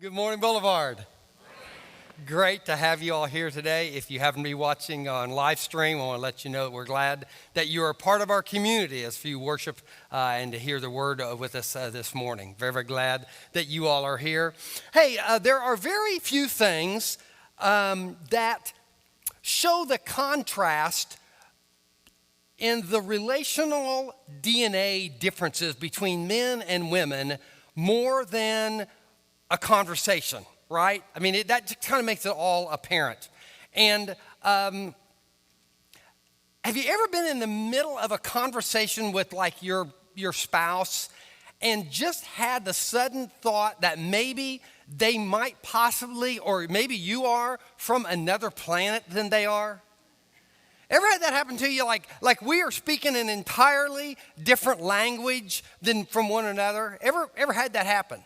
Good morning, Boulevard. Great to have you all here today. If you happen to be watching on live stream, I want to let you know that we're glad that you are part of our community as you worship and to hear the word with us this morning. Very, very glad that you all are here. Hey, there are very few things that show the contrast in the relational DNA differences between men and women more than a conversation, right? I mean, that just kind of makes it all apparent. And have you ever been in the middle of a conversation with like your spouse and just had the sudden thought that maybe they might possibly, or maybe you are from another planet than they are? Ever had that happen to you? Like we are speaking an entirely different language than from one another? Ever had that happen?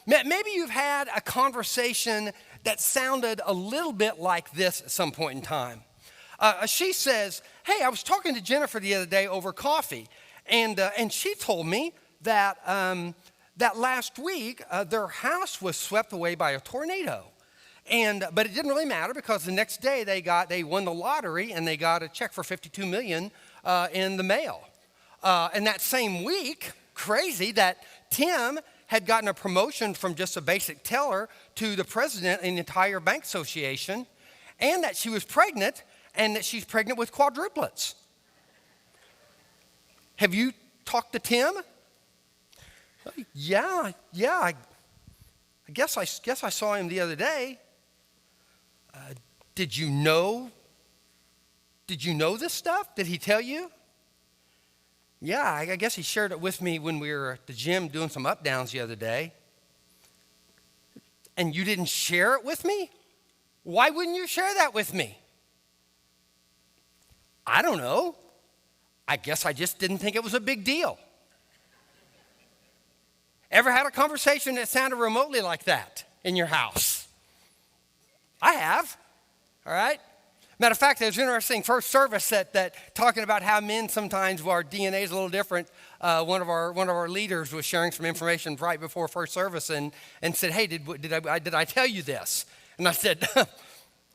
Maybe you've had a conversation that sounded a little bit like this at some point in time. She says, hey, I was talking to Jennifer the other day over coffee, and she told me that that last week their house was swept away by a tornado. But it didn't really matter because the next day they won the lottery and they got a check for $52 million in the mail. And that same week, crazy that Tim had gotten a promotion from just a basic teller to the president in the entire bank association, and that she was pregnant, and that she's pregnant with quadruplets. Have you talked to Tim? Yeah. I guess I saw him the other day. Did you know this stuff? Did he tell you? Yeah, I guess he shared it with me when we were at the gym doing some up downs the other day. And you didn't share it with me? Why wouldn't you share that with me? I don't know. I guess I just didn't think it was a big deal. Ever had a conversation that sounded remotely like that in your house? I have, all right? Matter of fact, it was interesting first service that talking about how men sometimes, our DNA is a little different. One of our leaders was sharing some information right before first service and said, hey, did I tell you this? And I said,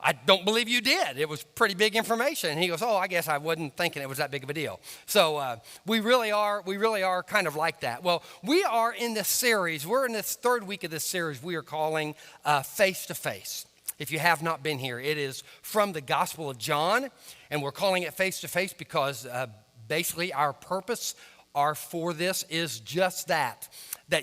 I don't believe you did. It was pretty big information. And he goes, oh, I guess I wasn't thinking it was that big of a deal. So we really are kind of like that. Well, we are in this series. We're in this third week of this series we are calling Face to Face. If you have not been here, it is from the Gospel of John, and we're calling it Face to Face because basically our purpose for this is just that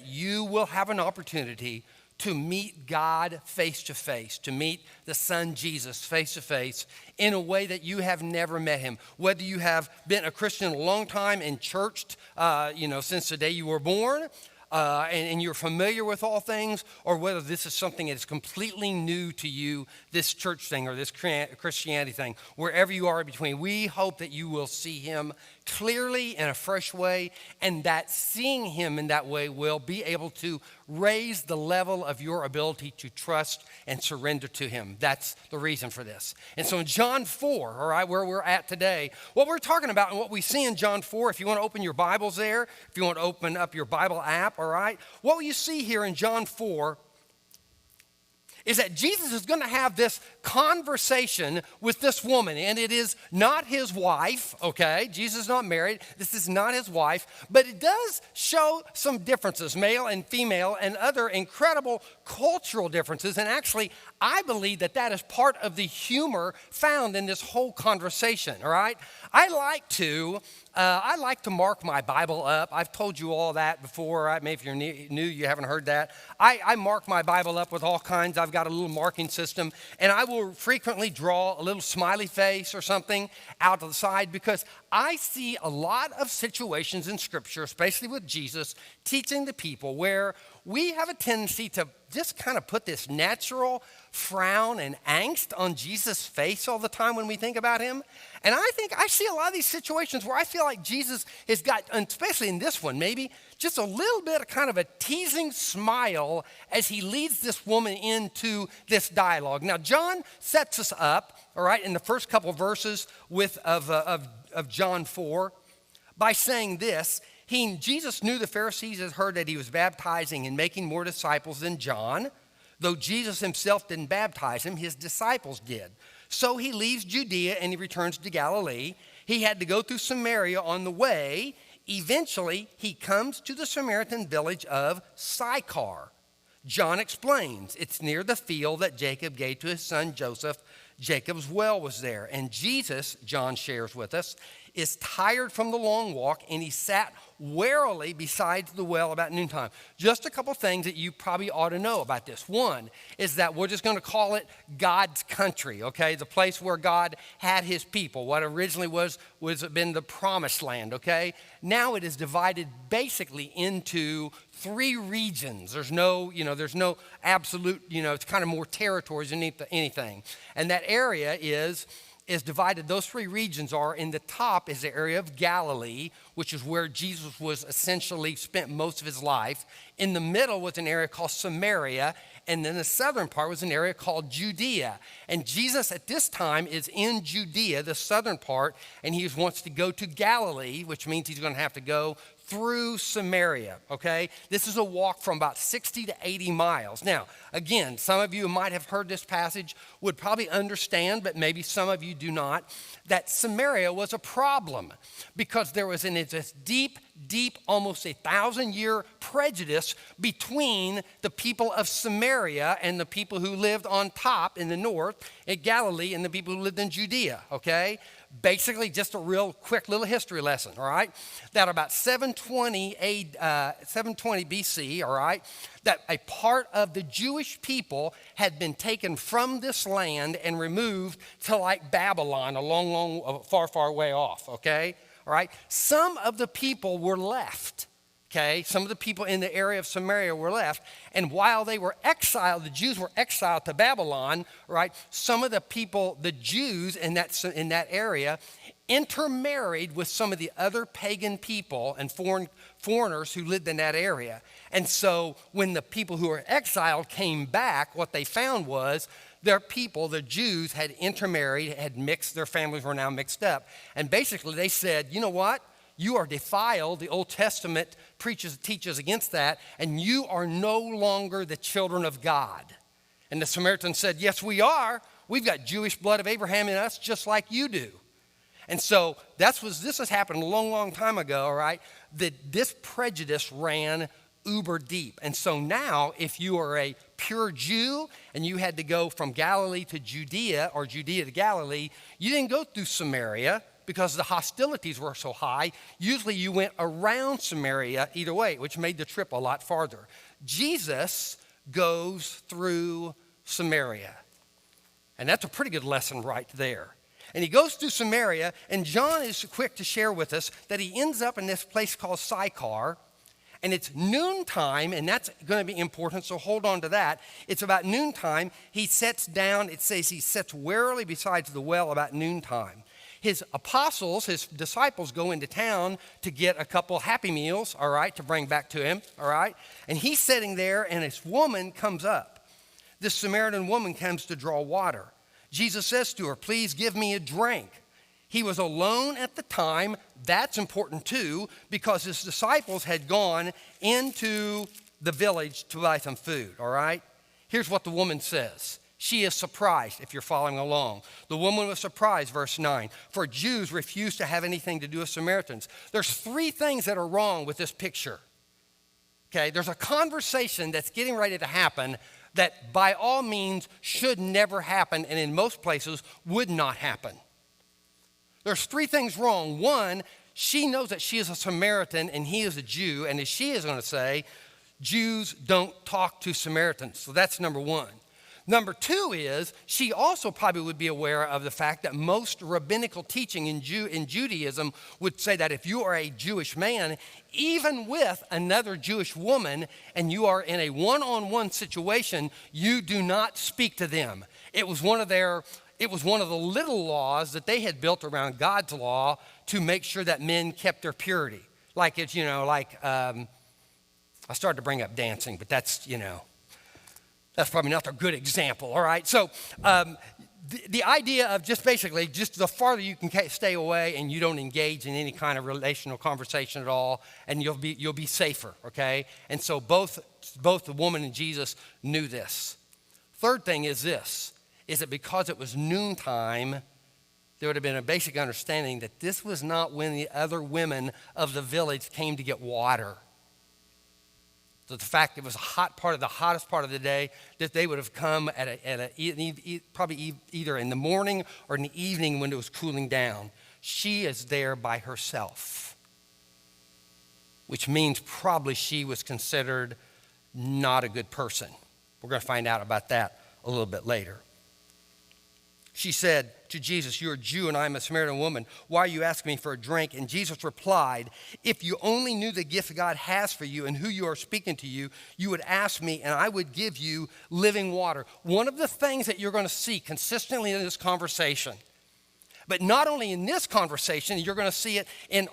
you will have an opportunity to meet God face to face, to meet the Son Jesus face to face in a way that you have never met him. Whether you have been a Christian a long time and churched, since the day you were born, and you're familiar with all things, or whether this is something that is completely new to you, this church thing or this Christianity thing, wherever you are in between, we hope that you will see him clearly in a fresh way, and that seeing him in that way will be able to raise the level of your ability to trust and surrender to him. That's the reason for this. And so in John 4, all right, where we're at today, what we're talking about and what we see in John 4, if you want to open your Bibles there, if you want to open up your Bible app, all right, what you see here in John 4 is that Jesus is going to have this conversation with this woman, and it is not his wife, okay? Jesus is not married. This is not his wife, but it does show some differences, male and female, and other incredible cultural differences, and actually, I believe that is part of the humor found in this whole conversation, all right? I like to mark my Bible up. I've told you all that before. Right? Maybe if you're new, you haven't heard that. I mark my Bible up with all kinds. I've got a little marking system, and I will frequently draw a little smiley face or something out to the side because I see a lot of situations in Scripture, especially with Jesus, teaching the people where we have a tendency to just kind of put this natural frown and angst on Jesus' face all the time when we think about him. And I think I see a lot of these situations where I feel like Jesus has got, especially in this one, maybe just a little bit of kind of a teasing smile as he leads this woman into this dialogue. Now, John sets us up, all right, in the first couple verses of John 4 by saying this. Jesus knew the Pharisees had heard that he was baptizing and making more disciples than John. Though Jesus himself didn't baptize him, his disciples did. So he leaves Judea and he returns to Galilee. He had to go through Samaria on the way. Eventually, he comes to the Samaritan village of Sychar. John explains it's near the field that Jacob gave to his son Joseph. Jacob's well was there. And Jesus, John shares with us, is tired from the long walk, and he sat warily beside the well about noontime. Just a couple things that you probably ought to know about this. One is that we're just going to call it God's country, okay? The place where God had his people. What originally was been the promised land, okay? Now it is divided basically into 3 regions. There's no absolute, it's kind of more territories than anything. And that area is divided. Those 3 regions are, in the top is the area of Galilee, which is where Jesus was essentially spent most of his life. In the middle was an area called Samaria, and then the southern part was an area called Judea. And Jesus at this time is in Judea, the southern part, and he wants to go to Galilee, which means he's going to have to go through Samaria, okay? This is a walk from about 60 to 80 miles. Now, again, some of you might have heard this passage, would probably understand, but maybe some of you do not, that Samaria was a problem because there was this deep, almost 1,000-year prejudice between the people of Samaria and the people who lived on top in the north at Galilee and the people who lived in Judea, okay? Basically, just a real quick little history lesson, all right? That about 720 BC, all right, that a part of the Jewish people had been taken from this land and removed to like Babylon, far way off, okay? All right? Some of the people were left, okay? Some of the people in the area of Samaria were left. And while they were exiled, the Jews were exiled to Babylon, right? Some of the people, the Jews in that area, intermarried with some of the other pagan people and foreigners who lived in that area. And so when the people who were exiled came back, what they found was their people, the Jews, had intermarried, had mixed, their families were now mixed up. And basically they said, you know what? You are defiled. The Old Testament teaches against that, and you are no longer the children of God. And the Samaritans said, yes, we are. We've got Jewish blood of Abraham in us just like you do. And so this has happened a long time ago, all right, that this prejudice ran uber deep. And so now if you are a pure Jew and you had to go from Galilee to Judea or Judea to Galilee, you didn't go through Samaria because the hostilities were so high. Usually you went around Samaria either way, which made the trip a lot farther. Jesus goes through Samaria. And that's a pretty good lesson right there. And he goes through Samaria, and John is quick to share with us that he ends up in this place called Sychar. And it's noontime, and that's going to be important, so hold on to that. It's about noontime. He sits down, it says he sits warily beside the well about noontime. His apostles, his disciples, go into town to get a couple Happy Meals, all right, to bring back to him, all right? And he's sitting there, and this woman comes up. This Samaritan woman comes to draw water. Jesus says to her, please give me a drink. He was alone at the time. That's important too, because his disciples had gone into the village to buy some food, all right? Here's what the woman says. She is surprised, if you're following along. The woman was surprised, verse 9, for Jews refuse to have anything to do with Samaritans. There's 3 things that are wrong with this picture, okay? There's a conversation that's getting ready to happen that by all means should never happen, and in most places would not happen. There's 3 things wrong. One, she knows that she is a Samaritan and he is a Jew, and as she is going to say, Jews don't talk to Samaritans. So that's number 1. Number 2 is she also probably would be aware of the fact that most rabbinical teaching in Judaism would say that if you are a Jewish man, even with another Jewish woman, and you are in a one-on-one situation, you do not speak to them. It was one of the little laws that they had built around God's law to make sure that men kept their purity. I started to bring up dancing, but that's probably not a good example, all right? So the idea of just basically, just the farther you can stay away and you don't engage in any kind of relational conversation at all, and you'll be safer, okay? And so both the woman and Jesus knew this. Third thing is this, is that because it was noontime, there would have been a basic understanding that this was not when the other women of the village came to get water. So the fact it was the hottest part of the day, that they would have come probably either in the morning or in the evening when it was cooling down. She is there by herself, which means probably she was considered not a good person. We're going to find out about that a little bit later. She said to Jesus, "You're a Jew and I'm a Samaritan woman. Why are you asking me for a drink?" And Jesus replied, "If you only knew the gift God has for you and who you are speaking to you, you would ask me and I would give you living water." One of the things that you're going to see consistently in this conversation, but not only in this conversation, you're going to see it in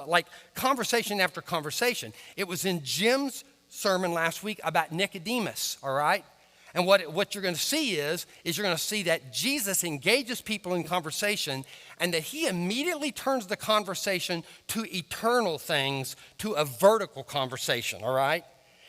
like conversation after conversation. It was in Jim's sermon last week about Nicodemus, all right? And what you're going to see is you're going to see that Jesus engages people in conversation and that he immediately turns the conversation to eternal things, to a vertical conversation, all right?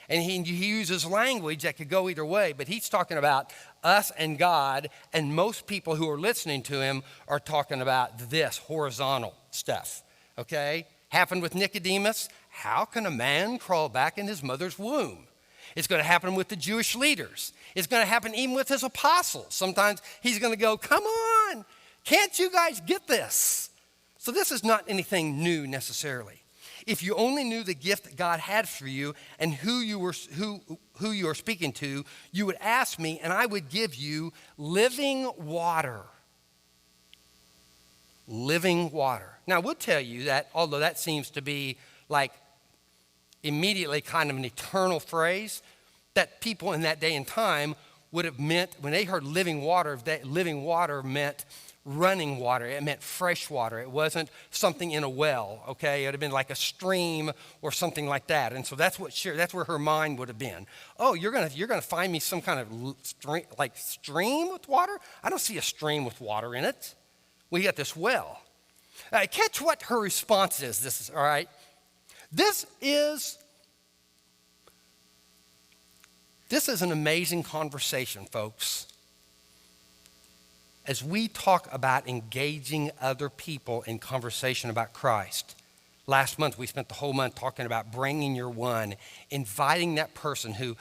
And he uses language that could go either way, but he's talking about us and God, and most people who are listening to him are talking about this horizontal stuff, okay? Happened with Nicodemus. How can a man crawl back in his mother's womb? It's going to happen with the Jewish leaders. It's going to happen even with his apostles. Sometimes he's going to go, "Come on, can't you guys get this?" So this is not anything new necessarily. If you only knew the gift that God had for you and who you are speaking to, you would ask me and I would give you living water. Living water. Now I would tell you that, although that seems to be like immediately kind of an eternal phrase, that people in that day and time would have meant, when they heard living water, that living water meant running water. It meant fresh water. It wasn't something in a well, okay? It would have been like a stream or something like that. And so that's where her mind would have been. Oh, you're gonna find me some kind of stream with water? I don't see a stream with water in it. We got this well. Catch what her response is. This is, all right? This is an amazing conversation, folks. As we talk about engaging other people in conversation about Christ, last month we spent the whole month talking about bringing your one, inviting that person who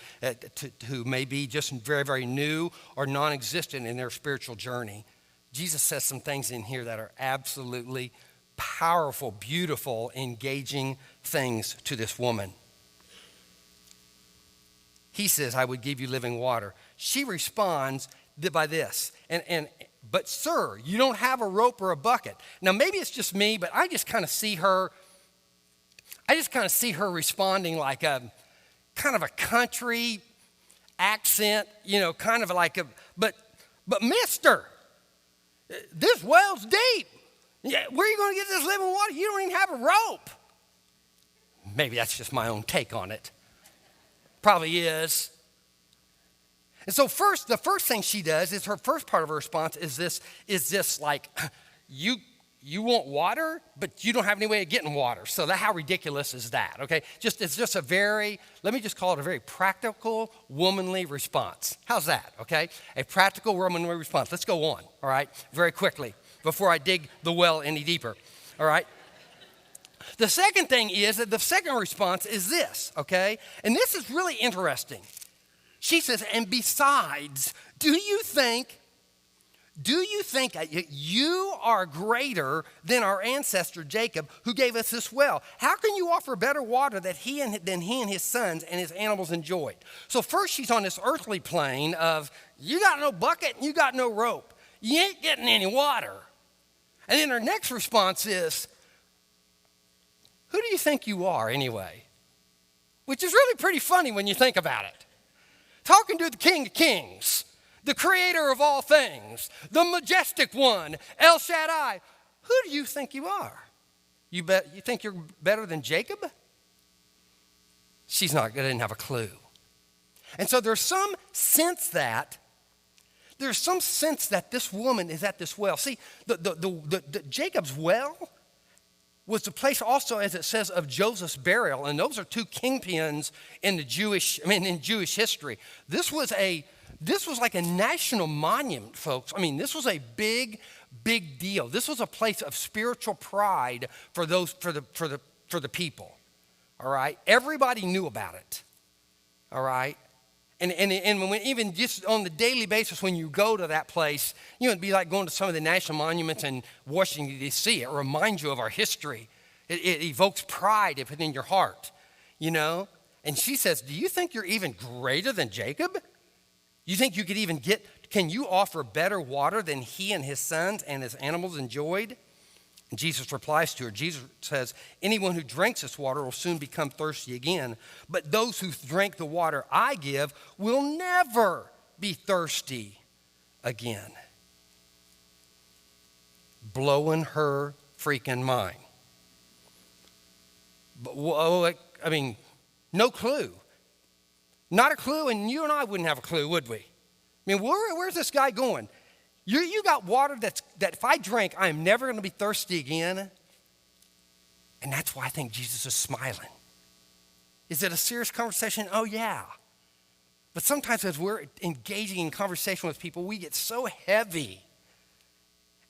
may be just very, very new or non-existent in their spiritual journey. Jesus says some things in here that are absolutely powerful, beautiful, engaging things to this woman. He says, "I would give you living water." She responds by this, "But sir, you don't have a rope or a bucket." Now maybe it's just me, but I just kind of see her responding like a kind of a country accent, kind of like but mister, this well's deep. Yeah, where are you going to get this living water? You don't even have a rope. Maybe that's just my own take on it. Probably is. And so the first thing she does is her first part of her response is this like, you want water, but you don't have any way of getting water. So how ridiculous is that, okay? It's just let me just call it a very practical, womanly response. How's that, okay? A practical, womanly response. Let's go on, all right, very quickly before I dig the well any deeper, all right? The second thing is that the second response is this, okay? And this is really interesting. She says, "And besides, do you think you are greater than our ancestor Jacob who gave us this well? How can you offer better water than he and his sons and his animals enjoyed?" So first she's on this earthly plane of, you got no bucket and you got no rope. You ain't getting any water. And then her next response is, "Who do you think you are anyway?" Which is really pretty funny when you think about it. Talking to the King of Kings, the creator of all things, the majestic one, El Shaddai. Who do you think you are? You think you're better than Jacob? She didn't have a clue. And so there's some sense that there's some sense that this woman is at this well. See, the Jacob's well was the place also, as it says, of Joseph's burial. And those are two kingpins in in Jewish history. This was like a national monument, folks. This was a big deal. This was a place of spiritual pride for the people. All right? Everybody knew about it. All right? And when, even just on the daily basis, when you go to that place, it'd be like going to some of the national monuments in Washington, D.C. It reminds you of our history. It evokes pride within your heart, And she says, do you think you're even greater than Jacob? You think you could even can you offer better water than he and his sons and his animals enjoyed? And Jesus replies to her. Jesus says, anyone who drinks this water will soon become thirsty again. But those who drink the water I give will never be thirsty again. Blowing her freaking mind. But, no clue. Not a clue, and you and I wouldn't have a clue, would we? Where's this guy going? You got water that if I drink, I am never going to be thirsty again. And that's why I think Jesus is smiling. Is it a serious conversation? Oh, yeah. But sometimes as we're engaging in conversation with people, we get so heavy.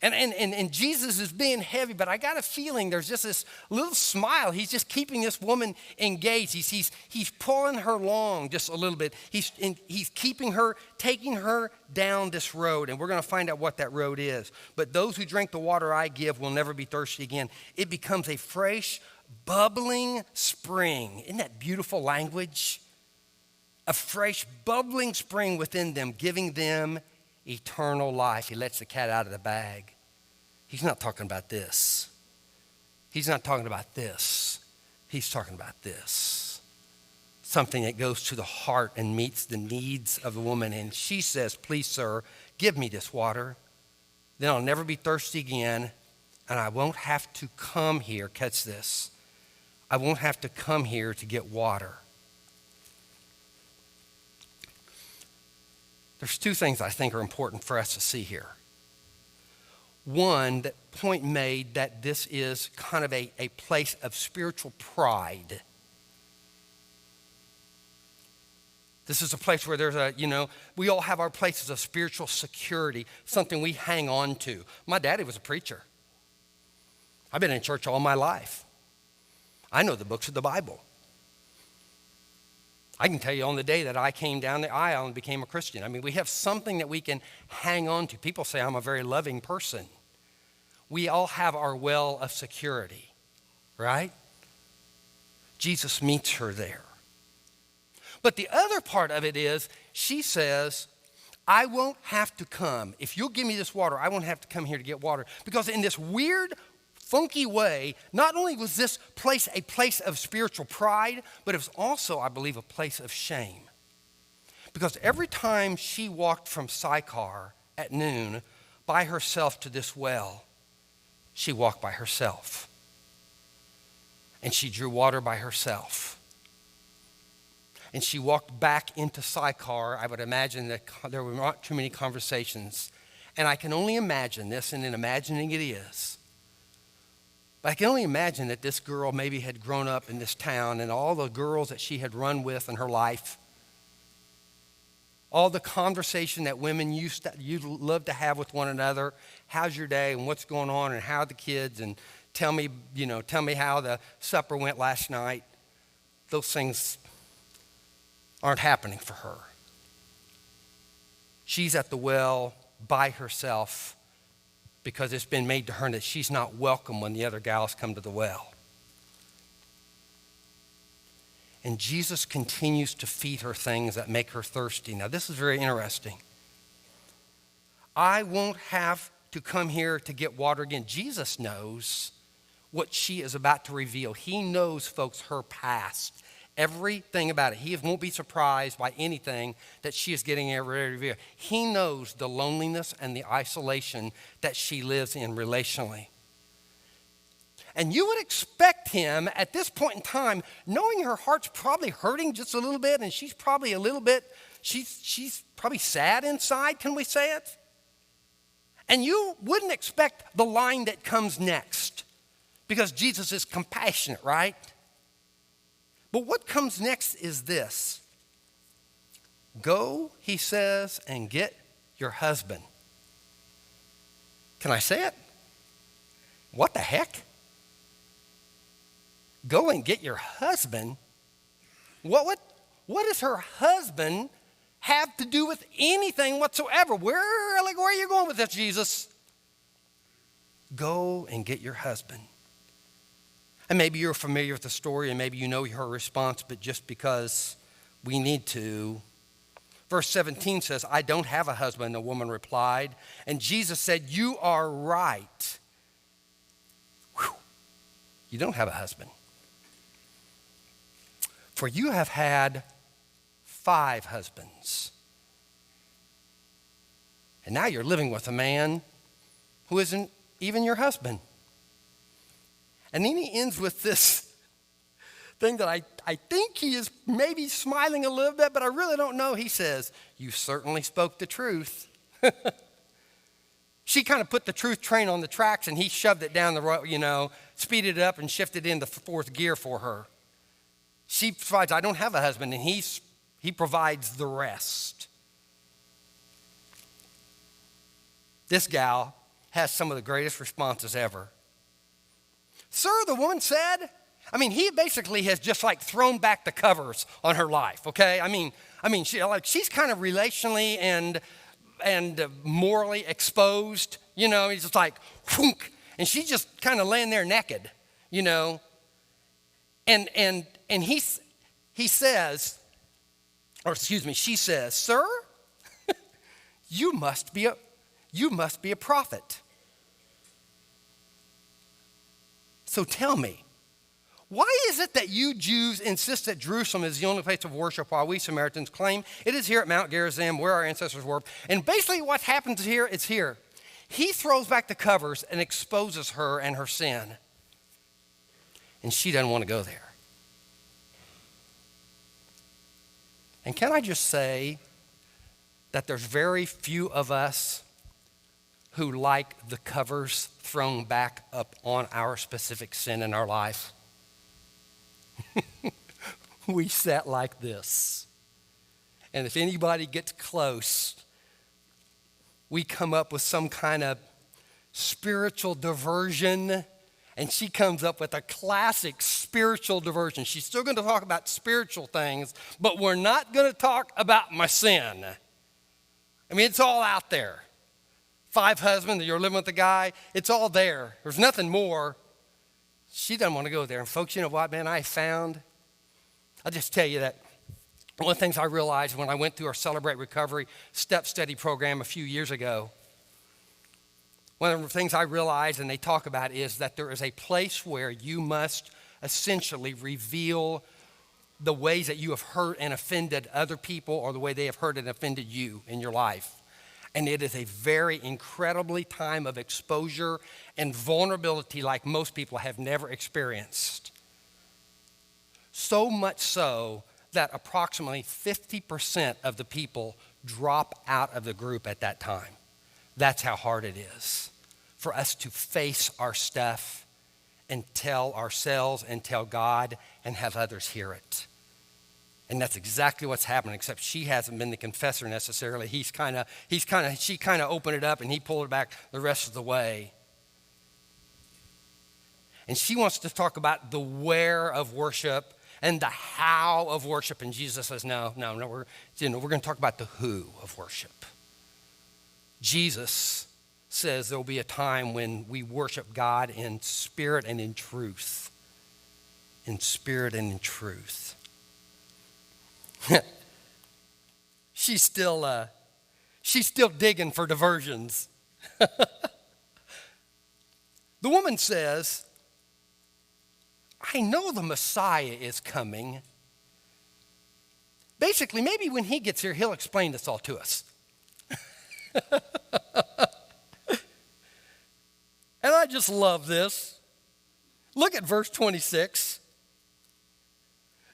And Jesus is being heavy, but I got a feeling there's just this little smile. He's just keeping this woman engaged. He's pulling her along just a little bit. He's keeping her, taking her down this road, and we're going to find out what that road is. But those who drink the water I give will never be thirsty again. It becomes a fresh, bubbling spring. Isn't that beautiful language? A fresh, bubbling spring within them, giving them eternal life. He lets the cat out of the bag. He's not talking about this. He's not talking about this. He's talking about this. Something that goes to the heart and meets the needs of the woman. And she says, please, sir, give me this water. Then I'll never be thirsty again. And I won't have to come here. Catch this. I won't have to come here to get water. There's two things I think are important for us to see here. One, that point made that this is kind of a place of spiritual pride. This is a place where there's we all have our places of spiritual security, something we hang on to. My daddy was a preacher. I've been in church all my life. I know the books of the Bible. I can tell you on the day that I came down the aisle and became a Christian. We have something that we can hang on to. People say I'm a very loving person. We all have our well of security, right? Jesus meets her there. But the other part of it is, she says, I won't have to come. If you'll give me this water, I won't have to come here to get water. Because in this weird, funky way, not only was this place a place of spiritual pride, but it was also, I believe, a place of shame. Because every time she walked from Sychar at noon by herself to this well, she walked by herself. And she drew water by herself. And she walked back into Sychar. I would imagine that there were not too many conversations. And I can only imagine this, and in imagining it is, but I can only imagine that this girl maybe had grown up in this town, and all the girls that she had run with in her life, all the conversation that women used love to have with one another. How's your day, and what's going on, and how are the kids, and tell me how the supper went last night. Those things aren't happening for her. She's at the well by herself, because it's been made to her that she's not welcome when the other gals come to the well. And Jesus continues to feed her things that make her thirsty. Now, this is very interesting. I won't have to come here to get water again. Jesus knows what she is about to reveal. He knows, folks, her past. Everything about it. He won't be surprised by anything that she is getting ready to reveal. He knows the loneliness and the isolation that she lives in relationally. And you would expect him at this point in time, knowing her heart's probably hurting just a little bit, and she's probably a little bit, she's probably sad inside, can we say it? And you wouldn't expect the line that comes next, because Jesus is compassionate, right? But what comes next is this. Go, he says, and get your husband. Can I say it? What the heck? Go and get your husband? What does her husband have to do with anything whatsoever? Where are you going with this, Jesus? Go and get your husband. And maybe you're familiar with the story, and maybe you know her response, but just because we need to. Verse 17 says, I don't have a husband, the woman replied. And Jesus said, you are right. Whew. You don't have a husband. For you have had 5 husbands. And now you're living with a man who isn't even your husband. And then he ends with this thing that I think he is maybe smiling a little bit, but I really don't know. He says, you certainly spoke the truth. She kind of put the truth train on the tracks, and he shoved it down the road, speeded it up and shifted into 4th gear for her. She provides, I don't have a husband, and he provides the rest. This gal has some of the greatest responses ever. Sir, the woman said, he basically has just like thrown back the covers on her life, okay? She's kind of relationally and morally exposed, he's just like, whounk, and she's just kind of laying there naked, And she says, sir, you must be a prophet. So tell me, why is it that you Jews insist that Jerusalem is the only place of worship, while we Samaritans claim it is here at Mount Gerizim where our ancestors worshiped? And basically what happens here is here. He throws back the covers and exposes her and her sin. And she doesn't want to go there. And can I just say that there's very few of us who like the covers thrown back up on our specific sin in our life? We sat like this. And if anybody gets close, we come up with some kind of spiritual diversion. And she comes up with a classic spiritual diversion. She's still going to talk about spiritual things, but we're not going to talk about my sin. It's all out there. 5 husbands, you're living with a guy, it's all there. There's nothing more. She doesn't want to go there. And folks, you know what, man, I'll just tell you that one of the things I realized when I went through our Celebrate Recovery Step Study program a few years ago, one of the things I realized, and they talk about, is that there is a place where you must essentially reveal the ways that you have hurt and offended other people, or the way they have hurt and offended you in your life. And it is a very incredibly time of exposure and vulnerability like most people have never experienced. So much so that approximately 50% of the people drop out of the group at that time. That's how hard it is for us to face our stuff and tell ourselves and tell God and have others hear it. And that's exactly what's happening, except she hasn't been the confessor necessarily. She kind of opened it up and he pulled it back the rest of the way. And she wants to talk about the where of worship and the how of worship. And Jesus says, no, we're going to talk about the who of worship. Jesus says there will be a time when we worship God in spirit and in truth. In spirit and in truth. She's still digging for diversions. The woman says, I know the Messiah is coming. Basically, maybe when he gets here, he'll explain this all to us. And I just love this. Look at verse 26.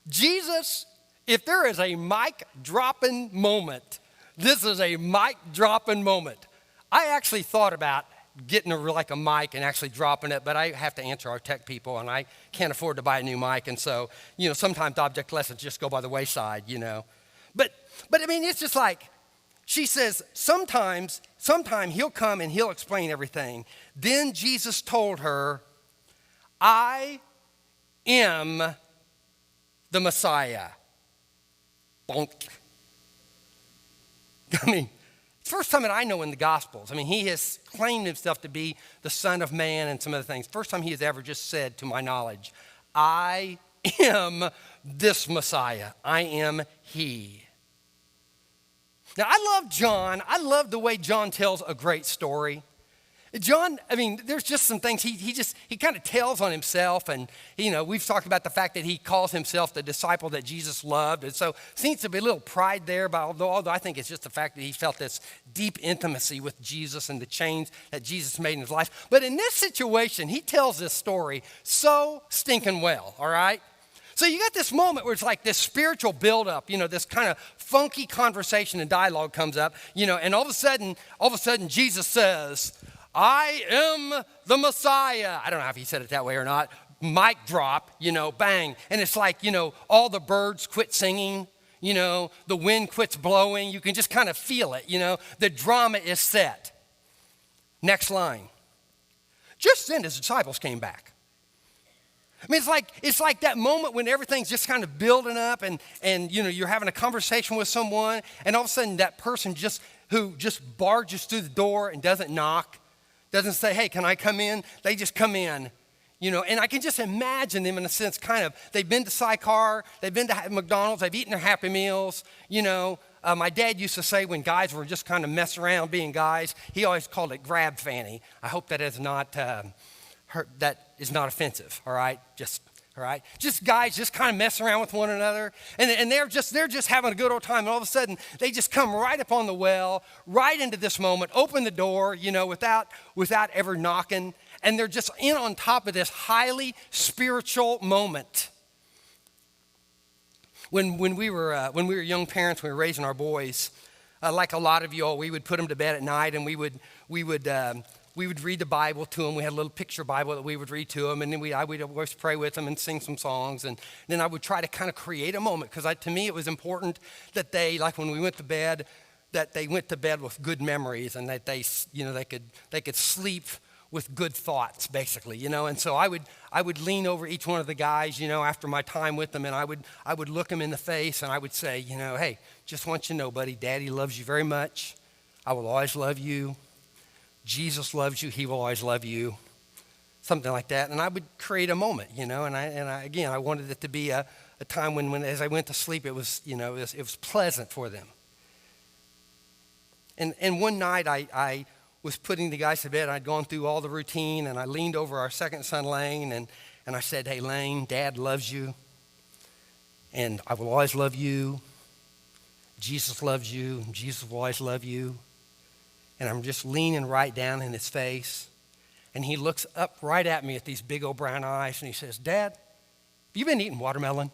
Jesus If there is a mic dropping moment, this is a mic dropping moment. I actually thought about getting like a mic and actually dropping it, but I have to answer our tech people, and I can't afford to buy a new mic, and so, sometimes object lessons just go by the wayside, But I mean, it's just like, she says, sometime he'll come and he'll explain everything. Then Jesus told her, I am the Messiah. Bonk. I mean, it's the first time that I know in the Gospels. I mean, he has claimed himself to be the Son of Man and some other things. First time he has ever just said, to my knowledge, I am this Messiah. I am he. Now, I love John. I love the way John tells a great story. John, I mean, there's just some things he kind of tells on himself, and we've talked about the fact that he calls himself the disciple that Jesus loved, and so seems to be a little pride there, but although I think it's just the fact that he felt this deep intimacy with Jesus and the change that Jesus made in his life. But in this situation, he tells this story so stinking well, all right? So you got this moment where it's like this spiritual buildup, this kind of funky conversation and dialogue comes up, and all of a sudden Jesus says, I am the Messiah. I don't know if he said it that way or not. Mic drop, bang. And it's like, all the birds quit singing, the wind quits blowing. You can just kind of feel it, the drama is set. Next line. Just then his disciples came back. I mean, it's like that moment when everything's just kind of building up and you're having a conversation with someone, and all of a sudden that person who just barges through the door and doesn't knock, doesn't say, hey, can I come in? They just come in, and I can just imagine them in a sense they've been to Sycar, they've been to McDonald's, they've eaten their Happy Meals, My dad used to say when guys were just kind of messing around being guys, he always called it grab fanny. I hope that is not offensive, all right? Just guys just kind of messing around with one another, and they're just having a good old time, and all of a sudden they just come right up on the well, right into this moment, open the door, without ever knocking, and they're just in on top of this highly spiritual moment. When we were young parents, we were raising our boys, like a lot of you all, we would put them to bed at night, and we would read the Bible to them. We had a little picture Bible that we would read to them, and then I would always pray with them and sing some songs, and then I would try to kind of create a moment, because to me it was important that they, like when we went to bed, that they went to bed with good memories, and that they could sleep with good thoughts, basically, And so I would lean over each one of the guys, after my time with them, and I would look them in the face, and I would say, hey, just want you to know, buddy, Daddy loves you very much. I will always love you. Jesus loves you. He will always love you. Something like that. And I would create a moment, and I wanted it to be a time when as I went to sleep, it was pleasant for them. And one night I was putting the guys to bed. I'd gone through all the routine, and I leaned over our second son, Lane, and I said, hey, Lane, Dad loves you, and I will always love you. Jesus loves you, and Jesus will always love you. And I'm just leaning right down in his face, and he looks up right at me with these big old brown eyes, and he says, Dad, have you been eating watermelon?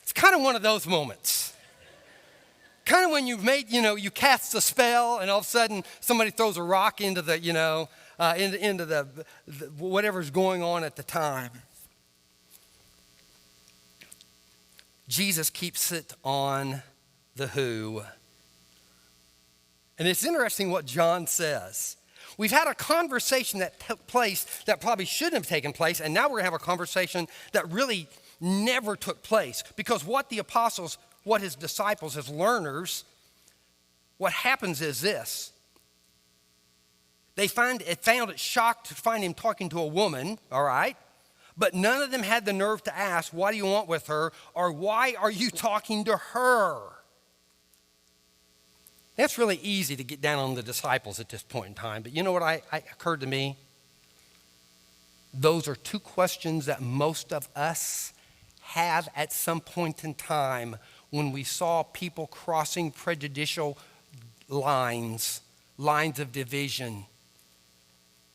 It's kind of one of those moments. Kind of when you've made, you cast a spell, and all of a sudden somebody throws a rock into the, into the whatever's going on at the time. Jesus keeps it on the who. And it's interesting what John says. We've had a conversation that took place that probably shouldn't have taken place, and now we're going to have a conversation that really never took place, because what the apostles, what his disciples, his learners, what happens is this. They found it shocked to find him talking to a woman, all right? But none of them had the nerve to ask, what do you want with her? Or why are you talking to her? That's really easy to get down on the disciples at this point in time. But you know what occurred to me? Those are two questions that most of us have at some point in time when we saw people crossing prejudicial lines of division.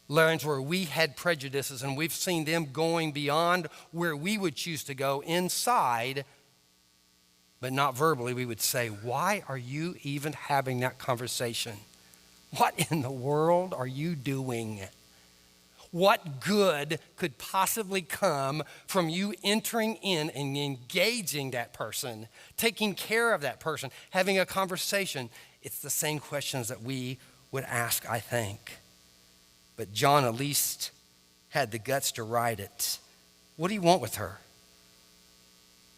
Lands where we had prejudices and we've seen them going beyond where we would choose to go inside, but not verbally. We would say, why are you even having that conversation? What in the world are you doing? What good could possibly come from you entering in and engaging that person, taking care of that person, having a conversation? It's the same questions that we would ask, I think. But John at least had the guts to write it. What do you want with her?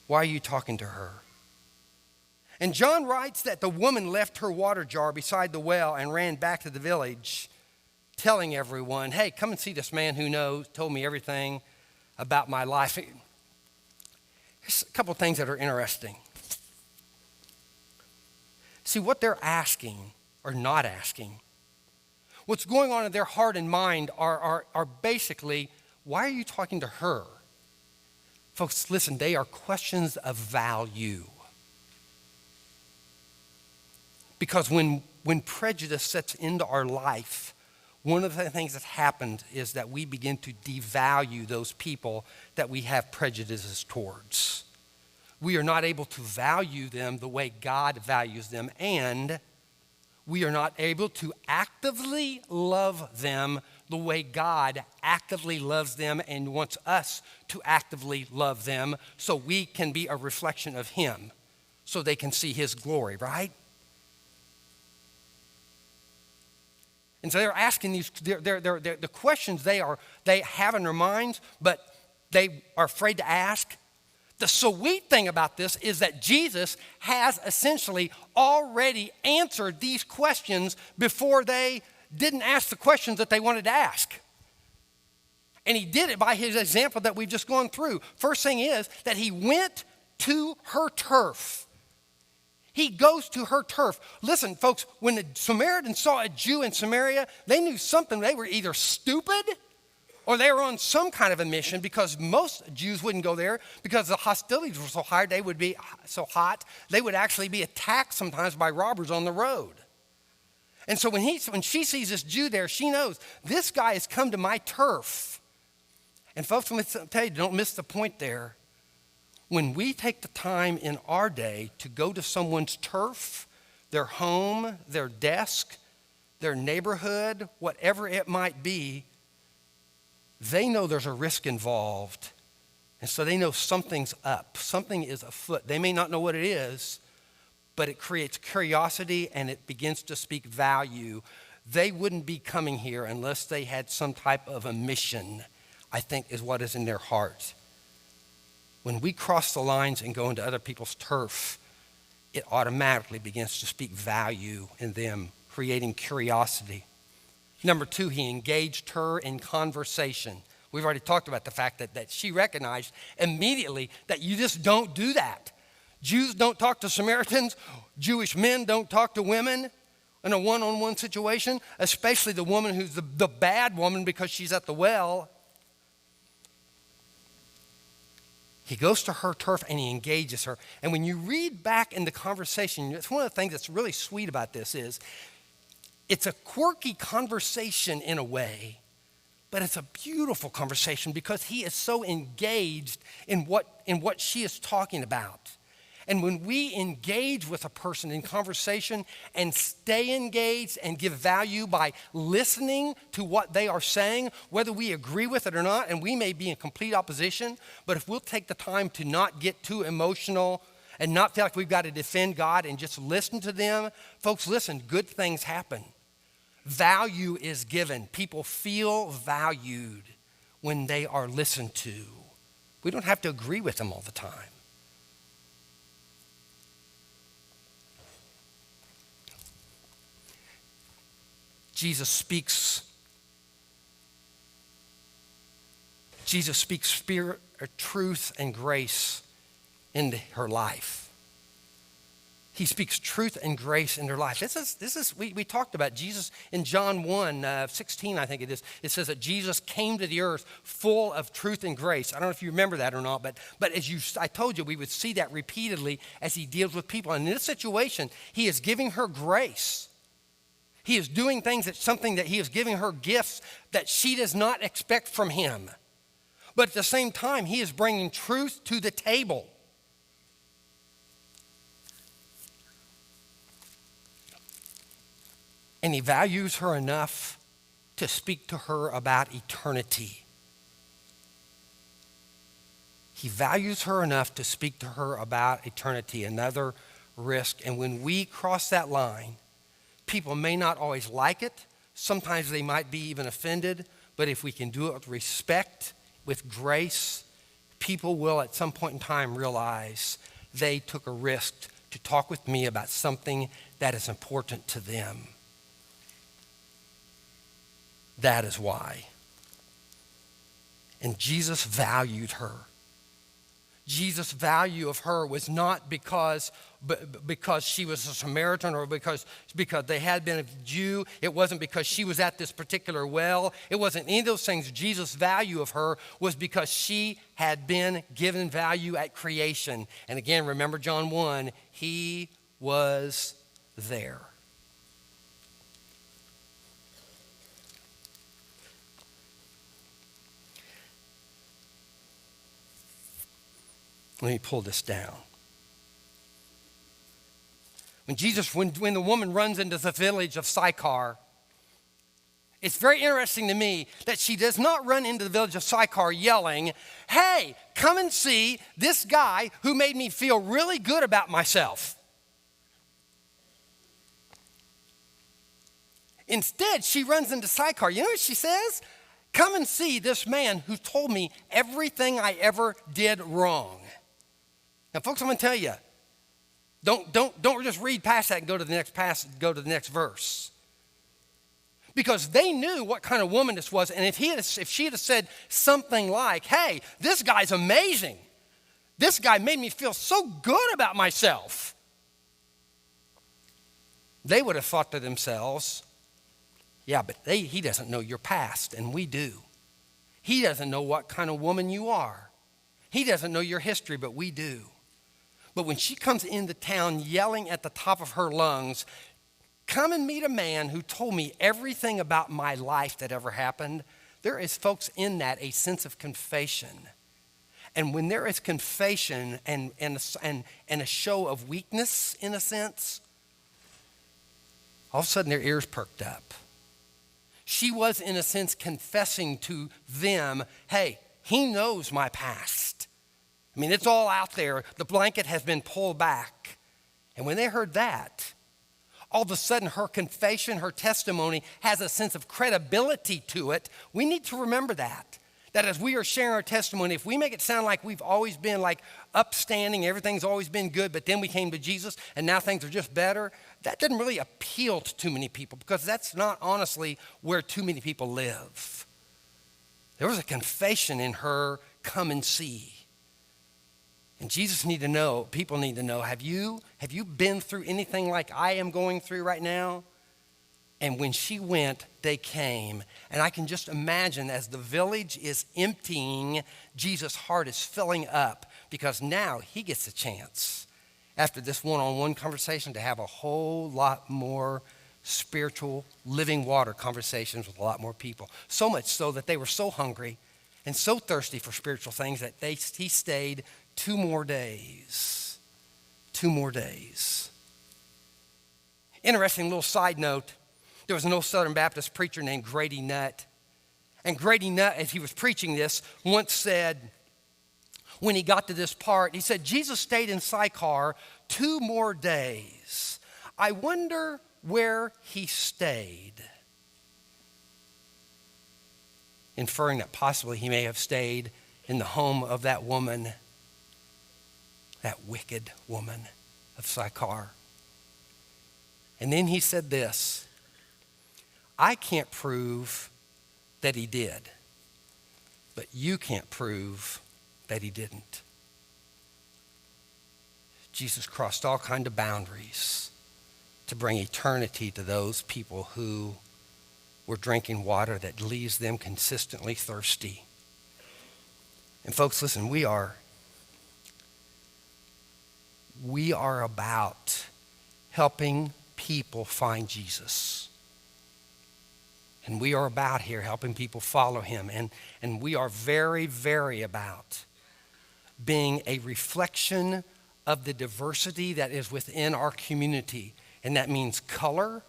Why are you talking to her? And John writes that the woman left her water jar beside the well and ran back to the village, telling everyone, hey, come and see this man who told me everything about my life. Here's a couple of things that are interesting. See, what they're asking or not asking, what's going on in their heart and mind are basically, why are you talking to her? Folks, listen, they are questions of value. Because when prejudice sets into our life, one of the things that happened is that we begin to devalue those people that we have prejudices towards. We are not able to value them the way God values them, and we are not able to actively love them the way God actively loves them and wants us to actively love them so we can be a reflection of Him, so they can see His glory, right? And so they're asking the questions they have in their minds, but they are afraid to ask. The sweet thing about this is that Jesus has essentially already answered these questions before they didn't ask the questions that they wanted to ask. And he did it by his example that we've just gone through. First thing is that he went to her turf. He goes to her turf. Listen, folks, when the Samaritans saw a Jew in Samaria, they knew something. They were either stupid or they were on some kind of a mission, because most Jews wouldn't go there because the hostilities were so high, they would be so hot, they would actually be attacked sometimes by robbers on the road. And so when she sees this Jew there, she knows this guy has come to my turf. And folks, let me tell you, don't miss the point there. When we take the time in our day to go to someone's turf, their home, their desk, their neighborhood, whatever it might be, they know there's a risk involved. And so they know something's up. Something is afoot. They may not know what it is, but it creates curiosity and it begins to speak value. They wouldn't be coming here unless they had some type of a mission, I think, is what is in their heart. When we cross the lines and go into other people's turf, it automatically begins to speak value in them, creating curiosity. Number two, he engaged her in conversation. We've already talked about the fact that she recognized immediately that you just don't do that. Jews don't talk to Samaritans. Jewish men don't talk to women in a one-on-one situation, especially the woman who's the bad woman because she's at the well. He goes to her turf and he engages her. And when you read back in the conversation, it's one of the things that's really sweet about this is it's a quirky conversation in a way, but it's a beautiful conversation because he is so engaged in what she is talking about. And when we engage with a person in conversation and stay engaged and give value by listening to what they are saying, whether we agree with it or not, and we may be in complete opposition, but if we'll take the time to not get too emotional and not feel like we've got to defend God and just listen to them, folks, listen, good things happen. Value is given. People feel valued when they are listened to. We don't have to agree with them all the time. Jesus speaks spirit, truth, and grace into her life. He speaks truth and grace in her life. We talked about Jesus in John 1:16, I think it is. It says that Jesus came to the earth full of truth and grace. I don't know if you remember that or not, but I told you, we would see that repeatedly as he deals with people. And in this situation, he is giving her grace. He is doing things that something that he is giving her gifts that she does not expect from him. But at the same time, he is bringing truth to the table. And he values her enough to speak to her about eternity. He values her enough to speak to her about eternity, another risk. And when we cross that line, people may not always like it. Sometimes they might be even offended. But if we can do it with respect, with grace, people will at some point in time realize they took a risk to talk with me about something that is important to them. That is why. And Jesus valued her. Jesus' value of her was not because she was a Samaritan or because they had been a Jew. It wasn't because she was at this particular well. It wasn't any of those things. Jesus' value of her was because she had been given value at creation. And again, remember John 1, he was there. Let me pull this down. When the woman runs into the village of Sychar, it's very interesting to me that she does not run into the village of Sychar yelling, "Hey, come and see this guy who made me feel really good about myself." Instead, she runs into Sychar. You know what she says? "Come and see this man who told me everything I ever did wrong." Now, folks, I'm going to tell you, don't just read past that and go to the next passage, go to the next verse. Because they knew what kind of woman this was, and if she had said something like, "Hey, this guy's amazing. This guy made me feel so good about myself," they would have thought to themselves, "Yeah, but he doesn't know your past, and we do. He doesn't know what kind of woman you are. He doesn't know your history, but we do." But when she comes into town yelling at the top of her lungs, "Come and meet a man who told me everything about my life that ever happened," there is, folks, in that a sense of confession. And when there is confession and a show of weakness, in a sense, all of a sudden their ears perked up. She was, in a sense, confessing to them, "Hey, he knows my past. I mean, it's all out there. The blanket has been pulled back." And when they heard that, all of a sudden her confession, her testimony has a sense of credibility to it. We need to remember that as we are sharing our testimony, if we make it sound like we've always been like upstanding, everything's always been good, but then we came to Jesus and now things are just better, that doesn't really appeal to too many people, because that's not honestly where too many people live. There was a confession in her, "Come and see." And Jesus need to know, people need to know, have you been through anything like I am going through right now? And when she went, they came. And I can just imagine as the village is emptying, Jesus' heart is filling up, because now he gets a chance, after this one-on-one conversation, to have a whole lot more spiritual, living water conversations with a lot more people. So much so that they were so hungry and so thirsty for spiritual things that he stayed 2 more days. 2 more days. Interesting little side note. There was an old Southern Baptist preacher named Grady Nutt. And Grady Nutt, as he was preaching this, once said, when he got to this part, he said, "Jesus stayed in Sychar 2 more days. I wonder where he stayed." Inferring that possibly he may have stayed in the home of that woman, that wicked woman of Sychar. And then he said this, "I can't prove that he did, but you can't prove that he didn't." Jesus crossed all kinds of boundaries to bring eternity to those people who were drinking water that leaves them consistently thirsty. And folks, listen, we are about helping people find Jesus. And we are about here helping people follow him. And we are very, very about being a reflection of the diversity that is within our community. And that means color,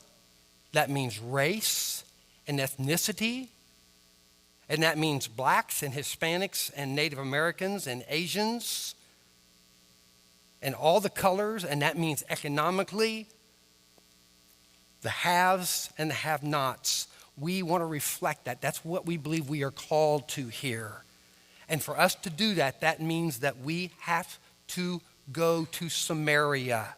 that means race and ethnicity, and that means blacks and Hispanics and Native Americans and Asians and all the colors, and that means economically, the haves and the have-nots. We want to reflect that. That's what we believe we are called to here. And for us to do that, that means that we have to go to Samaria,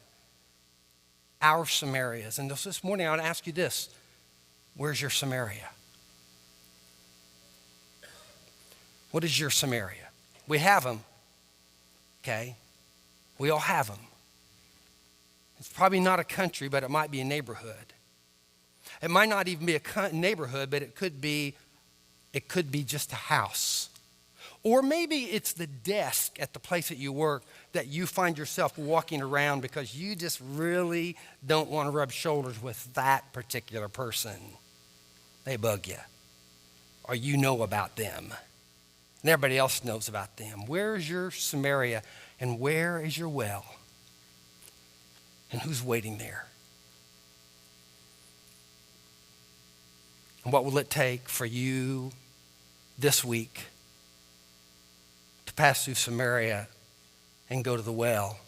our Samarias. And this morning I want to ask you this: where's your Samaria? What is your Samaria? We have them, okay? We all have them. It's probably not a country, but it might be a neighborhood. It might not even be a neighborhood, but it could be just a house. Or maybe it's the desk at the place that you work that you find yourself walking around because you just really don't want to rub shoulders with that particular person. They bug you. Or you know about them. And everybody else knows about them. Where is your Samaria? And where is your well? And who's waiting there? And what will it take for you this week to pass through Samaria and go to the well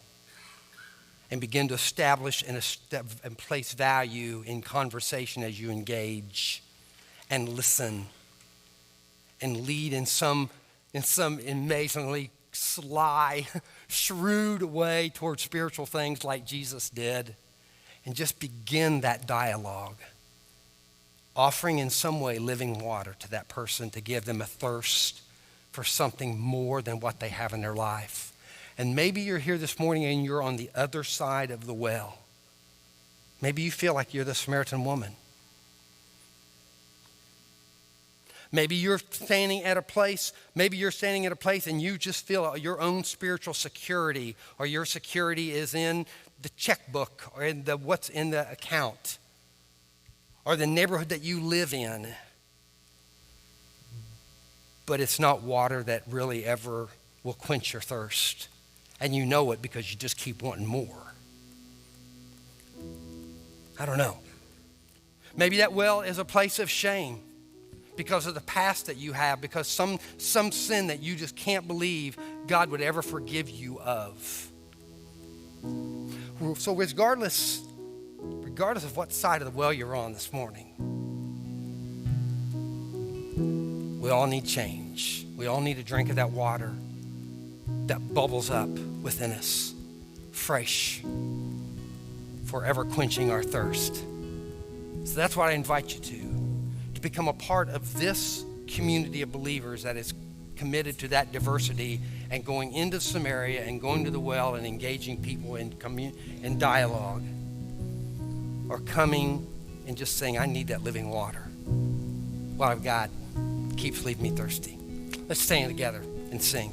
and begin to establish and place value in conversation as you engage and listen and lead in some amazingly sly, shrewd way towards spiritual things like Jesus did, and just begin that dialogue, offering in some way living water to that person to give them a thirst for something more than what they have in their life. And maybe you're here this morning and you're on the other side of the well. Maybe you feel like you're the Samaritan woman. Maybe you're standing at a place and you just feel your own spiritual security, or your security is in the checkbook or in what's in the account or the neighborhood that you live in. But it's not water that really ever will quench your thirst. And you know it because you just keep wanting more. I don't know. Maybe that well is a place of shame because of the past that you have, because some sin that you just can't believe God would ever forgive you of. So regardless of what side of the well you're on this morning, we all need change. We all need a drink of that water that bubbles up within us, fresh, forever quenching our thirst. So that's what I invite you to become a part of this community of believers that is committed to that diversity and going into Samaria and going to the well and engaging people in dialogue, or coming and just saying, I need that living water. What I've got keeps leaving me thirsty. Let's stand together and sing.